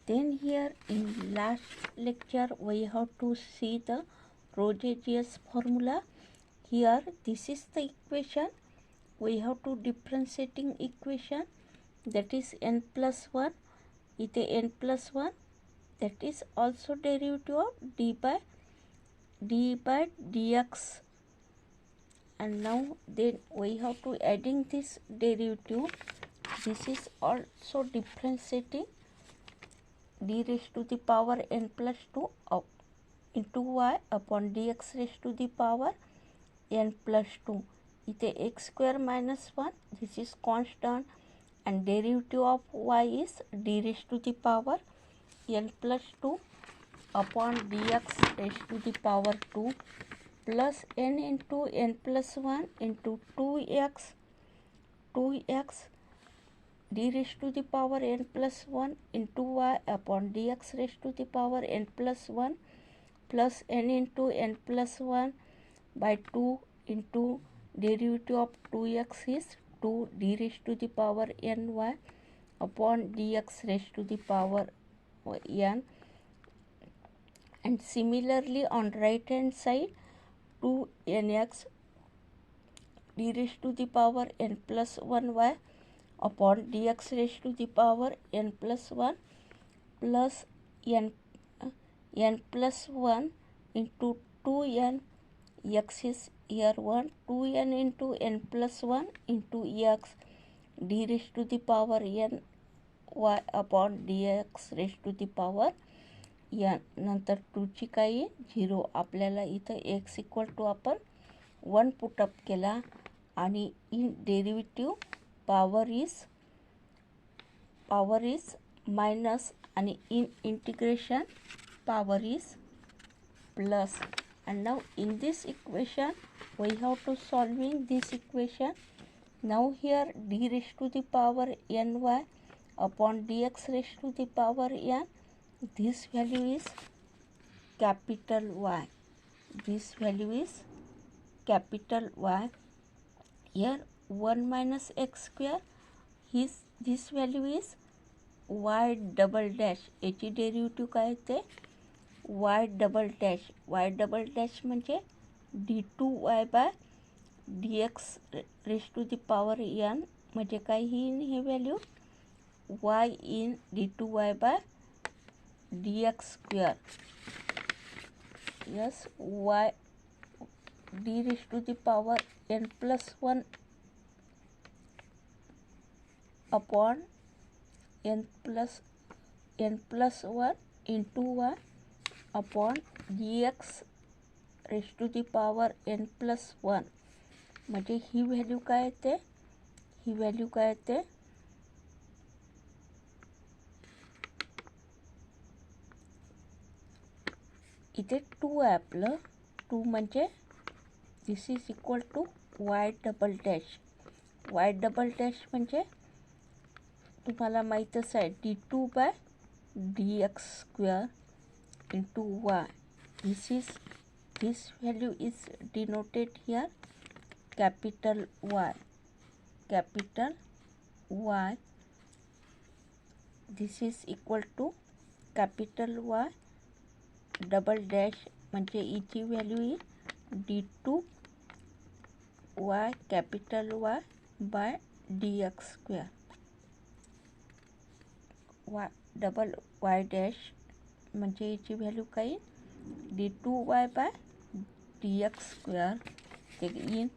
Then here in last lecture we have to see the Rogers formula. Here this is the equation. We have to differentiating equation, that is n plus 1. It n plus 1, that is also derivative of d by dx, and now then we have to adding this derivative. This is also differentiating d raised to the power n plus 2 into y upon dx raised to the power n plus 2. It x square minus 1, this is constant, and derivative of y is d raised to the power n plus 2 upon dx raised to the power 2 plus n into n plus 1 into 2x d raised to the power n plus 1 into y upon dx raised to the power n plus 1 plus n into n plus 1 by 2 into derivative of 2x is 2 d raised to the power ny upon dx raised to the power n. And similarly on right hand side 2nx d raised to the power n plus 1y upon dx raised to the power n plus 1 plus n plus 1 into 2n. X is here 1, 2n into n plus 1 into x d raised to the power n y upon dx raised to the power n. नंतर 2ची काही 0. आपल्याला इथं x equal to आपण 1 put up केला आणि in derivative power is minus आणि in integration power is plus. And now in this equation we have to solving this equation. Now here d raised to the power ny upon dx raised to the power n, this value is capital Y. This value is capital Y. Here 1 minus x square, this value is y double dash. याची derivative काय येते y double dash म्हणजे d2y by dx raise to the power n म्हणजे काय ही हे value y in d2y by dx square. Yes y d raise to the power n plus 1 upon n plus 1 into y upon dx raised to the power n plus 1 म्हणजे ही value काय येते इथे 2 आहे आपलं 2 म्हणजे this is equal to y double dash म्हणजे तुम्हाला माहीतच आहे d2 by dx square into y. This value is denoted here capital Y. This is equal to capital Y double dash म्हणजे याची व्हॅल्यू येईल d2 y capital Y by dx square. y double y dash म्हणजे याची value काय d2y by dx square ते इन,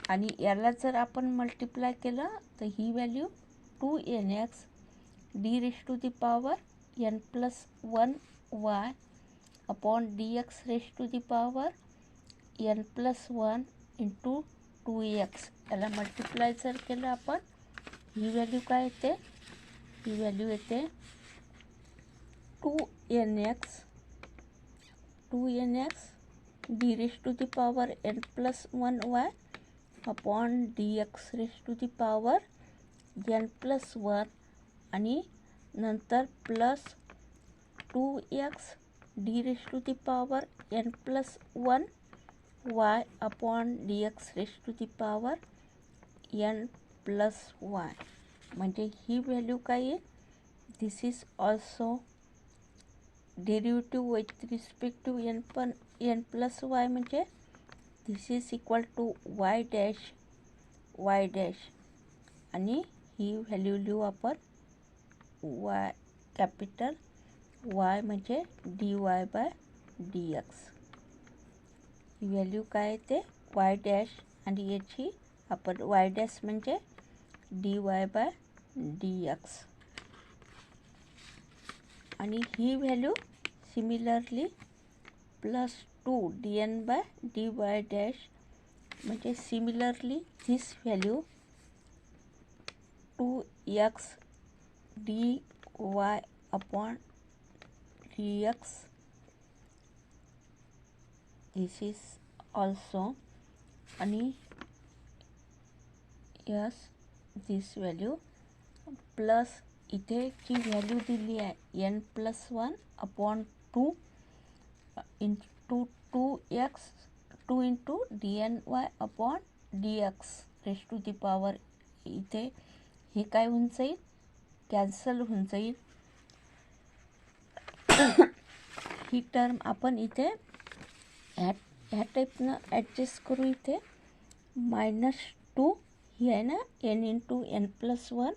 आणि याला जर आपण मल्टिप्लाय केलं तर ही value 2nx d raise to the power n plus 1 y upon dx raise to the power n plus 1 into 2x. याला मल्टिप्लाय जर केलं आपण ही व्हॅल्यू काय येते 2nx d raise to the power n plus 1 y upon dx raise to the power n plus 1 आणि नंतर plus 2x d raise to the power n plus 1 y upon dx raise to the power n plus y म्हणजे ही value काय येईल this is also derivative with respect to n पण n plus y म्हणजे this is equal to y dash आणि ही value लिहू आपण वाय कॅपिटल वाय म्हणजे d y by d x. ही व्हॅल्यू काय येते वाय डॅश आणि याची आपण वाय डॅश म्हणजे d y by d x आणि ही value similarly plus 2 d n by d y dash म्हणजे similarly this value 2x dy upon dx. This is also आणि yes this value प्लस इथे जी व्हॅल्यू दिली आहे n plus 1 upon 2 into 2x 2 into D N Y upon D x raise to the power. इथे हे काय होऊन जाईल कॅन्सल होऊन जाईल. ही टर्म आपण इथे ह्या टाईपनं ॲडजस्ट करू. इथे -2 ही आहे ना n इंटू n प्लस 1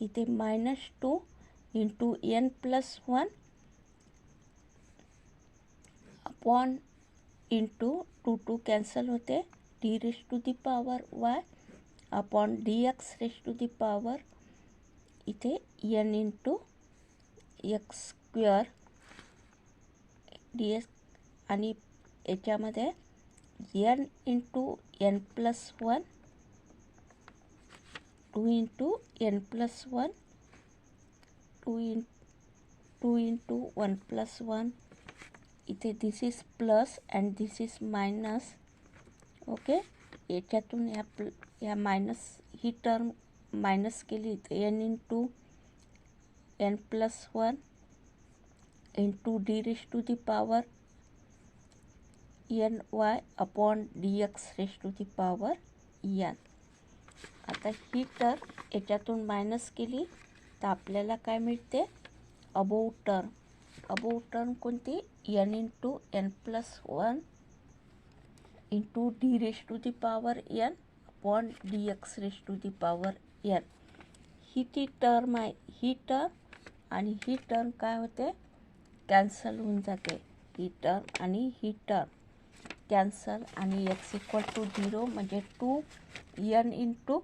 इथे -2 into n plus 1 upon into 2 cancel होते d raise to the power y upon D x raise to the power इथे n into x square d x आणि याच्यामध्ये n into n plus 1 2 into n plus 1 2 into 1 plus 1 इथे this is plus and this is minus. Okay याच्यातून या minus ही term minus केली तर n into n plus 1 into D raise to the power N Y upon D x raise to the power N. आता ही term याच्यातून minus केली तर आपल्याला काय मिळते अबोव टर्म कोणती n into n plus 1 into D raise to the power n upon D x raise to the power n. ही ती टर्म आहे. ही टर्म आणि ही टर्म काय होते कॅन्सल होऊन जाते. ही टर्म आणि ही टर्म कॅन्सल आणि एक्स इक्वल टू 0 म्हणजे 2n into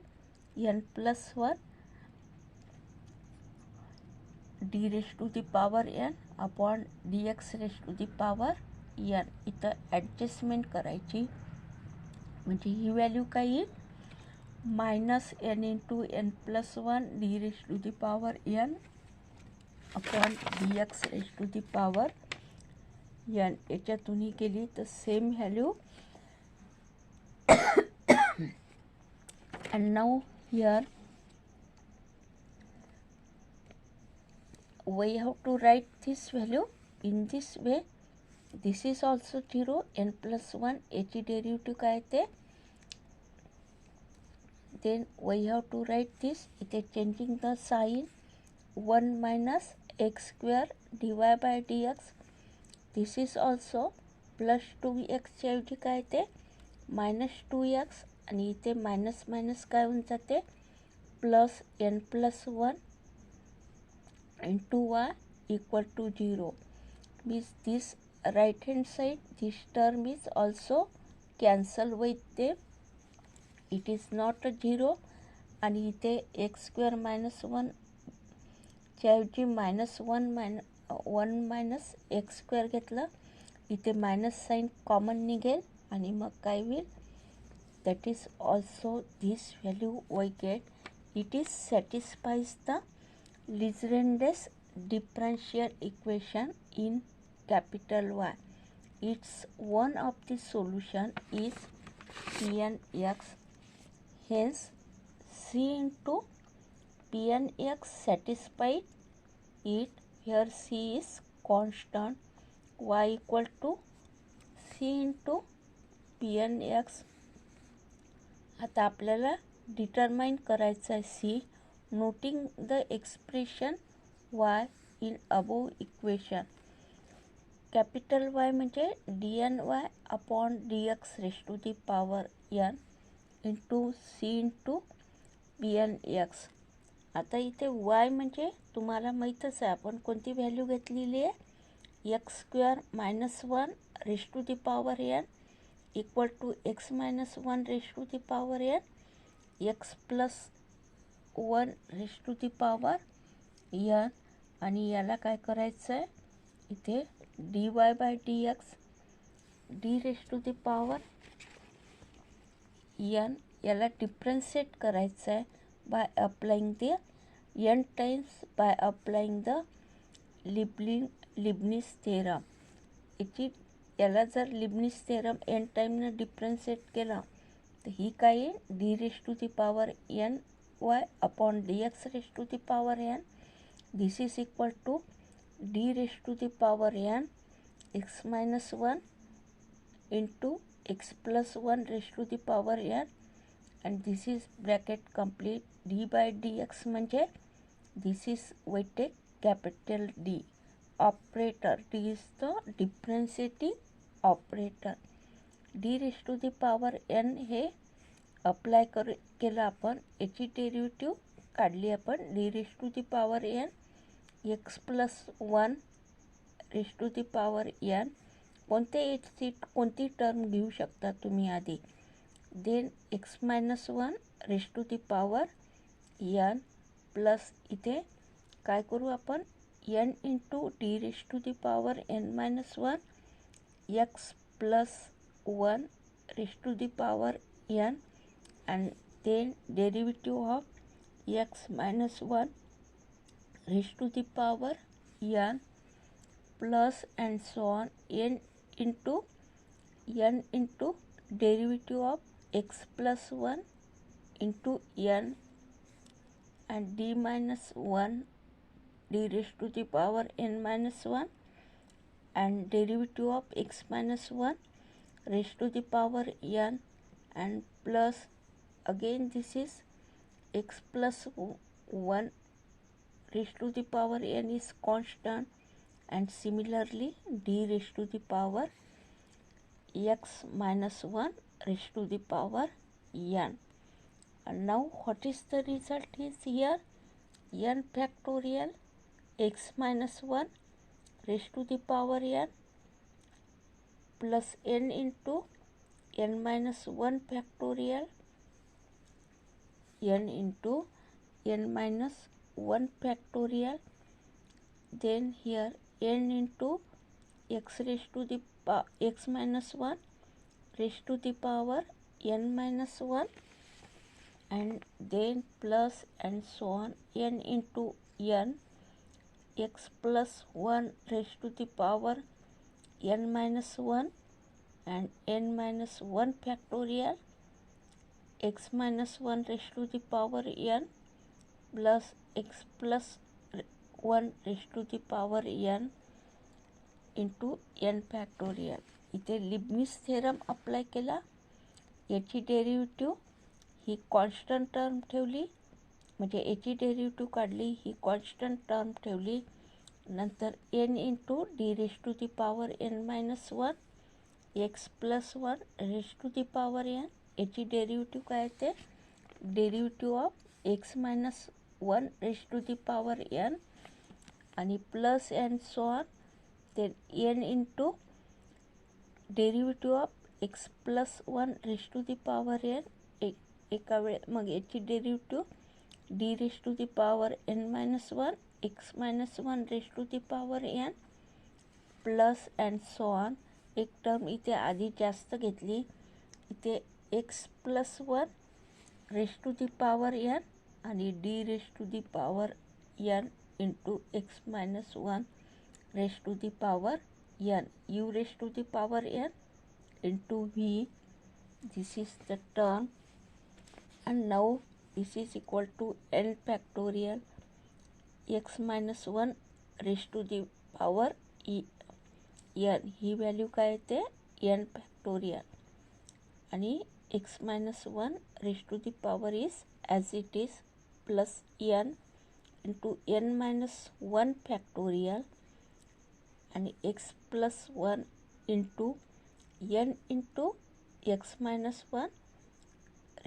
n plus 1 D raise to the power n upon D x raise to the power n. इथं ॲडजस्टमेंट करायची म्हणजे ही व्हॅल्यू काय येईल -n into n plus 1 D raise to the power n upon D x raise to the power n. याच्यातूनही केली तर same value. And now here we have to write this value in this way. This is also 0 n plus 1 याची derivative काय येते then we have to write this इथे changing the sign 1 minus x square dy by dx. This is also plus 2x च्या ऐवजी काय येते -2x आणि इथे मायनस मायनस काय होऊन जाते plus n plus 1 into y equal to 0 means this right hand side this term is also cancel with them. It is not a 0 आणि इथे x square minus 1 च्या ऐवजी -1 मायनस x स्क्वेअर घेतलं इथे minus sine common निघेल आणि मग काय होईल that is also this value we get. It is satisfies the Lagrange's differential equation in capital Y. Its one of the solution is Pnx. Hence, C into Pnx satisfied it where C is constant. Y equal to C into Pnx. आता आपल्याला determine करायचं आहे C. Noting the expression y in above equation. Capital Y म्हणजे dy upon dx raise to the power n into C into pnx. आता इथे y म्हणजे तुम्हाला माहीतच आहे आपण कोणती व्हॅल्यू घेतलेली आहे, x square minus 1 raise to the power n equal to X minus 1 raise to the power n, X plus 1 raise to the power n. आणि याला काय करायचं आहे, इथे dy by dx d raise to the power n याला differentiate करायचं आहे by applying the n times by applying the Leibniz theorem. याला जर लिबनिझ थेरम n टाइमनं डिफरन्शिएट केला तर ही काय आहे, d raise to the power n y upon dx raise to the power n. This is equal to d raise to the power n x minus 1 into x plus 1 raise to the power n. and this is bracket complete. d by dx म्हणजे this is weighted capital D operator. D is the differentiating operator. d raised to the power n हे apply केलं आपण, याची derivative काढली आपण d raised to the power n x plus 1 raised to the power n. कोणती term घेऊ शकता तुम्ही आधी. Then X minus 1 raise to the power n plus इथे काय करू आपण, n into D raise to the power n minus 1 X plus 1 raise to the power n and then derivative of x minus 1 raised to the power n plus and so on n into derivative of x plus 1 into n and d minus 1 d raised to the power n minus 1 and derivative of x minus 1 raised to the power n and plus again this is x plus 1 raised to the power n is constant and similarly d raised to the power x minus 1 raised to the power n. And now what is the result is here, n factorial x minus 1 raised to the power n plus n into n minus 1 factorial n into n minus 1 factorial. Then here n into x raised to the x minus 1 raised to the power n minus 1 and then plus and so on n into n x plus 1 raised to the power n minus 1 and n minus 1 factorial x minus 1 raised to the power n plus x plus 1 raised to the power n into n factorial. इथे Leibniz theorem apply केला, याची derivative ही constant term ठेवली, म्हणजे याची derivative काढली, ही constant term ठेवली, नंतर n into D raise to the power n minus 1 X plus 1 raise to the power n. याची डेरिव्हेटिव्ह काय येते, derivative of X minus 1 raise to the power n आणि plus and so on then n into derivative of x plus 1 raised to the power n एका वेळे मग याची derivative d raised to the power n minus 1 x minus 1 raised to the power n plus and so on. एक term इथे आधी जास्त घेतली, इथे x plus 1 raised to the power n आणि d raised to the power n into x minus 1 raised to the power n, u raised to the power n into v. This is the term and now this is equal to n factorial x minus 1 raised to the power n. He value काय येते, n factorial आणि x minus 1 raised to the power is as it is plus n into n minus 1 factorial and x plus 1 into n into x minus 1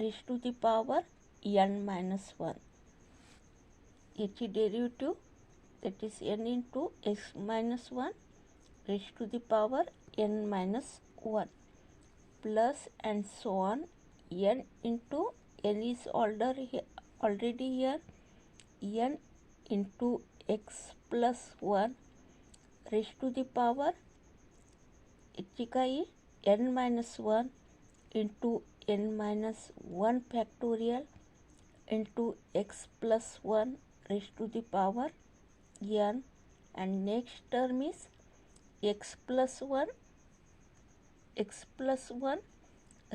raised to the power n minus 1. H derivative, that is n into x minus 1 raised to the power n minus 1, plus and so on, n into n is already here, n into x plus 1 raised to the power n minus 1 into n minus 1 factorial into x plus 1 raised to the power n, and next term is x plus 1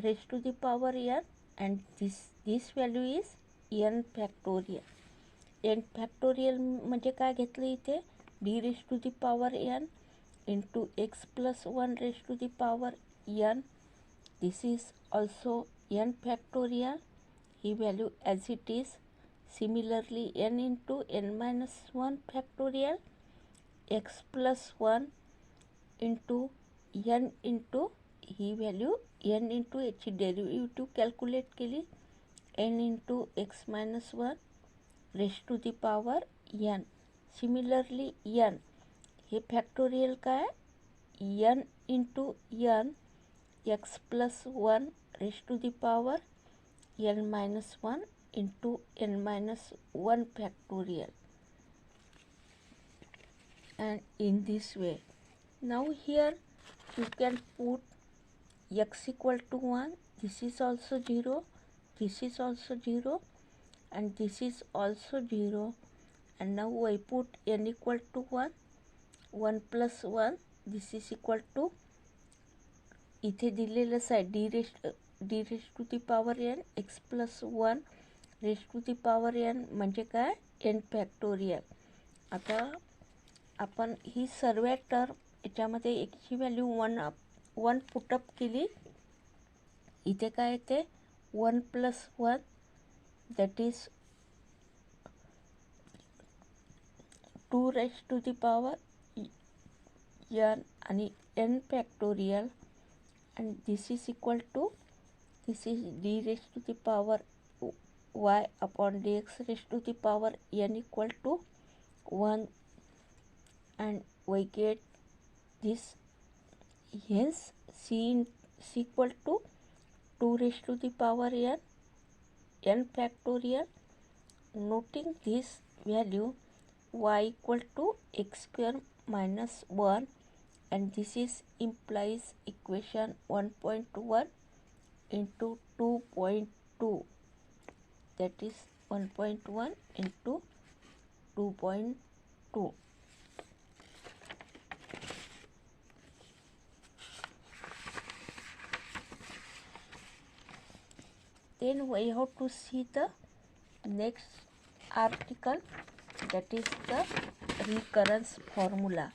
raised to the power n, and this value is n factorial. n factorial म्हणजे काय घेतलं इथे, d raised to the power n into x plus 1 raised to the power n. This is also n factorial, he value as it is. Similarly, n into n minus 1 factorial, x plus 1 into n into he value n into h derivative calculate केली, n into x minus 1 raised to the power n. Similarly, n हे factorial काय, n into n x plus 1 raised to the power n minus 1 into n minus 1 factorial, and in this way. Now here you can put x equal to 1, this is also 0, this is also 0, and this is also 0, and now I put n equal to 1, 1 plus 1, this is equal to, इथे दिलेलंच आहे d raised to the power n x plus 1 raised to the power n म्हणजे काय, n factorial. आता आपण ही सर्व term याच्यामध्ये एकची value 1 put up केली, इथे काय येते 1 plus 1 that is 2 raised to the power n आणि n factorial, and this is equal to, this is d raised to the power y upon dx raised to the power n equal to 1, and we get this, hence c equal to 2 raised to the power n factorial. Noting this value, y equal to x square minus 1, and this is implies equation 1.1 into 2.2, that is 1.1 into 2.2. Then we have to see the next article, that is the recurrence formula.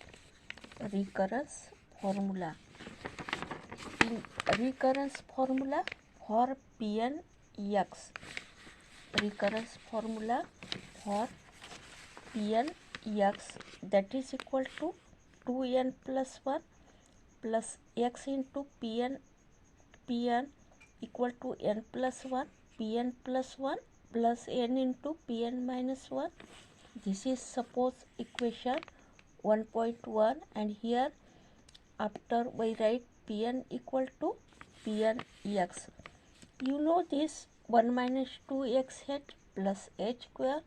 Recurrence formula. In recurrence formula for Pn(x), recurrence formula for Pn(x), that is equal to 2n plus 1 plus x into Pn equal to n plus 1, Pn plus 1 plus n into Pn minus 1. This is suppose equation 1.1, and here after we write Pn equal to Pn(x). You know this 1 minus 2x h plus h square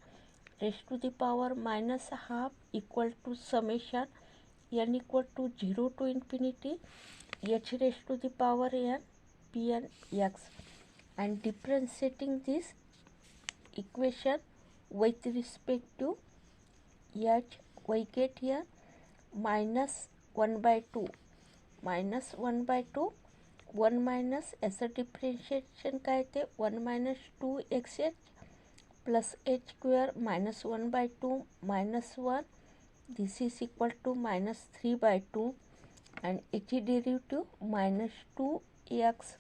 raised to the power minus half equal to summation n equal to 0 to infinity h raised to the power n Pn(x), and differentiating this equation with respect to h, we get here minus 1 by 2, 1 minus याचं differentiation काय ते 1 minus 2xh plus h square minus 1 by 2 minus 1, this is equal to minus 3 by 2, and h derivative minus 2x,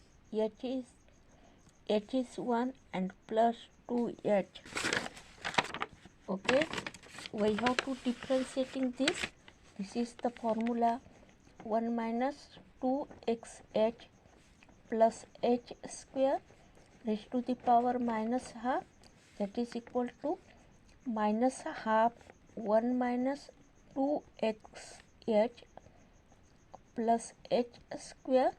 h is 1 and plus 2h. Okay, we have to differentiating this This is the formula 1 minus 2xh plus h square raised to the power minus half, that is equal to minus half 1 minus 2xh plus h square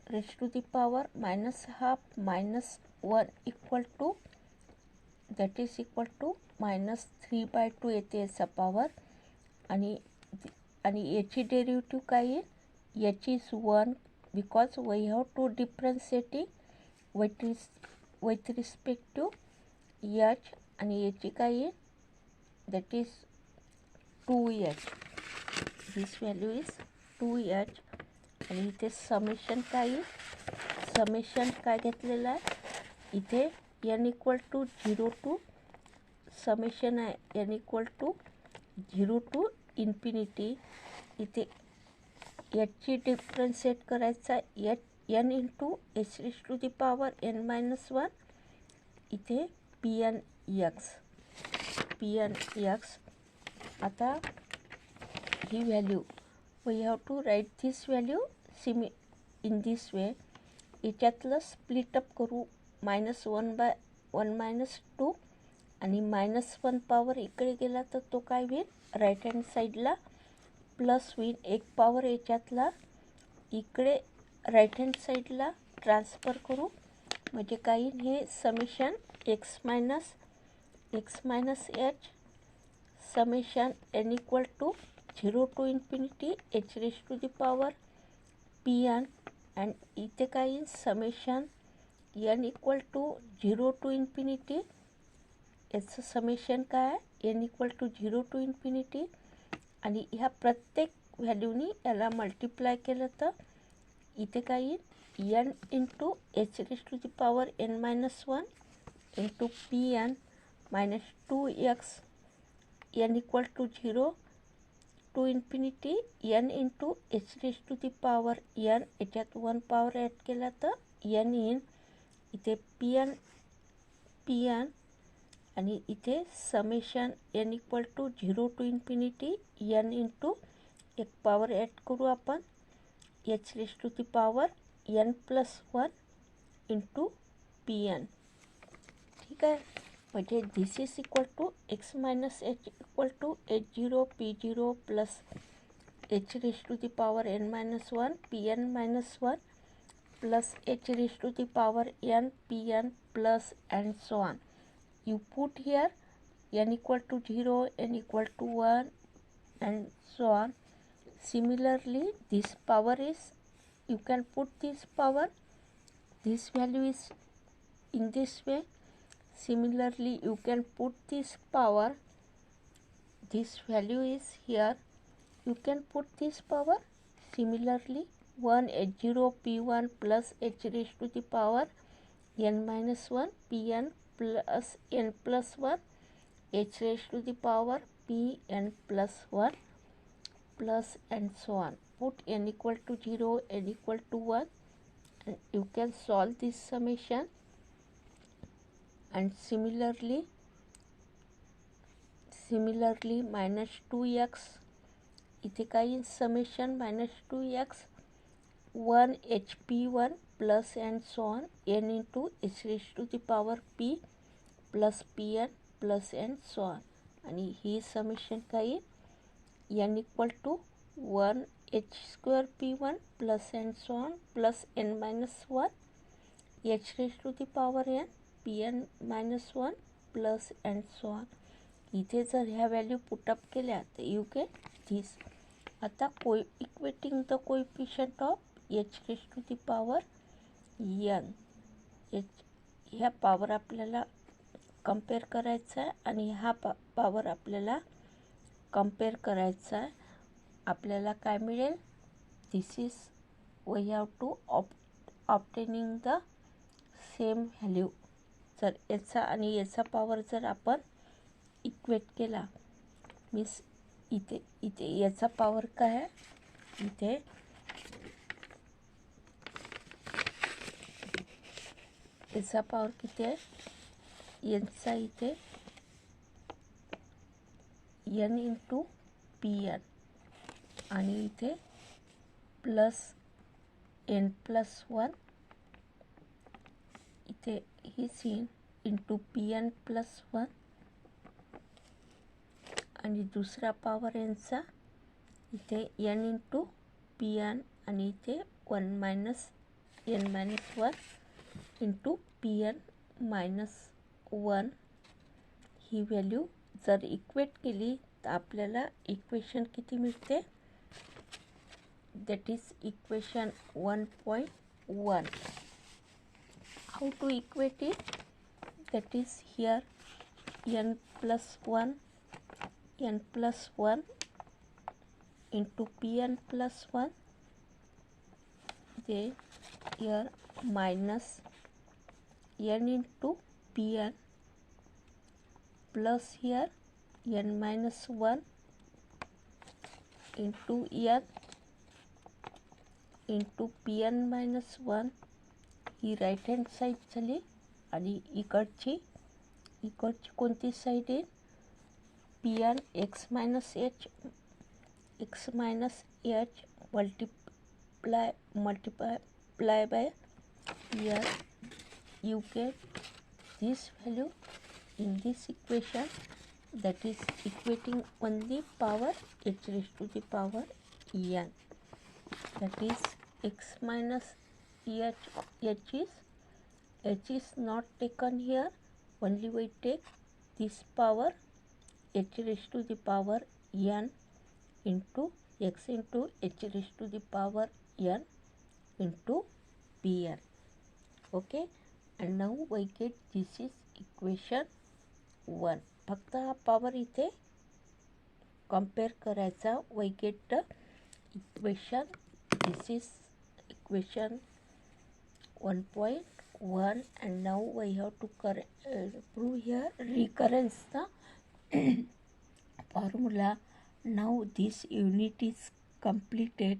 raised to the power minus half minus 1 equal to, that is equal to minus 3/2 येते याचा power. आणि याची derivative काय येईल, h is 1 because we have to differentiating with respect to h. आणि याची काय येईल, that is 2h. This value is 2h. आणि इथे समेशन काय येईल, समेशन काय घेतलेलं आहे इथे, n equal to 0 to summation आहे n equal to 0 to infinity. इथे याची डिफरन्शिएट करायचा n into h raise to the power n minus 1. इथे pn(x). आता ही value we have to write this value in this way. याच्यातलं split up करू -1/1 minus 2 आणि -1 पॉवर इकडे गेला तर तो काय होईल, राईट हँड साईडला प्लस होईल. एक पॉवर याच्यातला इकडे राईट हँड साईडला ट्रान्सफर करू, म्हणजे काय येईल, हे summation x minus h summation n equal to 0 to infinity h raise to the power pn. And इथे काय येईल, summation n equal to 0 to infinity, याचं समेशन काय आहे n equal to 0 to infinity. आणि ह्या प्रत्येक व्हॅल्यूनी याला मल्टिप्लाय केलं तर इथे काय येईल, n into h raise to the power n minus 1 into pn minus 2x n equal to 0 to infinity n into h raise to the power n, याच्यात 1 पॉवर ॲड केला तर n येईल. इथे pn आणि इथे summation n equal to 0 to infinity n into एक power add करू आपण h raise to the power n plus 1 into pn. ठीक आहे, म्हणजे this is equal to x minus h equal to h0 p0 plus h raise to the power n minus 1 pn minus 1 plus h raise to the power n pn plus and so on. You put here n equal to 0, n equal to 1 and so on. Similarly, this power is, you can put this power, this value is in this way. Similarly, you can put this power, this value is here, you can put this power. Similarly, 1 h0 p1 plus h raised to the power n minus 1 pn plus n plus 1 h raised to the power pn plus 1 plus and so on. Put n equal to 0, n equal to 1, and you can solve this summation. And similarly minus 2x, इथे काय येईल, summation minus 2x 1 hp1 plus and so on n into h raised to the power p plus pn plus and so on. आणि ही summation काय येईल, n equal to 1 h square p1 plus and so on plus n minus 1 h raised to the power n pn minus 1 plus and so on. इथे जर ह्या value put up केल्या तर you get this. आता equating the coefficient of h raise to the power n, ह्या power आपल्याला compare करायचा आहे आणि हा पॉवर आपल्याला कंपेअर करायचा आहे. आपल्याला काय मिळेल, this is we have to obtaining the same value. जर याचा आणि याचा पॉवर जर आपण इक्वेट केला, मीन्स इथे याचा पॉवर काय आहे, इथे याचा पॉवर किती आहे, यांचा इथे n इंटू pn आणि इथे प्लस n प्लस 1 इथे ही सीन इंटू pn प्लस 1 आणि दुसरा पॉवर nचा इथे n इंटू pn आणि इथे 1 minus n minus 1 into pn minus 1 ही व्हॅल्यू जर इक्वेट केली तर आपल्याला इक्वेशन किती मिळते? That is equation 1.1. How to equate it? That is here n plus 1 into pn plus 1, then here minus n into pn plus here n minus 1 into n into pn minus 1 he right hand side झाली आणि इकडची कोणती side आहे? pn x minus h multiply by here you get this value in this equation, that is equating only power h raised to the power n, that is x minus h is not taken here, only we take this power h raised to the power n into x into h raised to the power n into pn. Okay, and now we get this is equation 1. फक्त हा power इथे compare करायचा. we get the equation, this is equation 1.1 and now we have to prove here recurrence the formula. Now this unit is completed.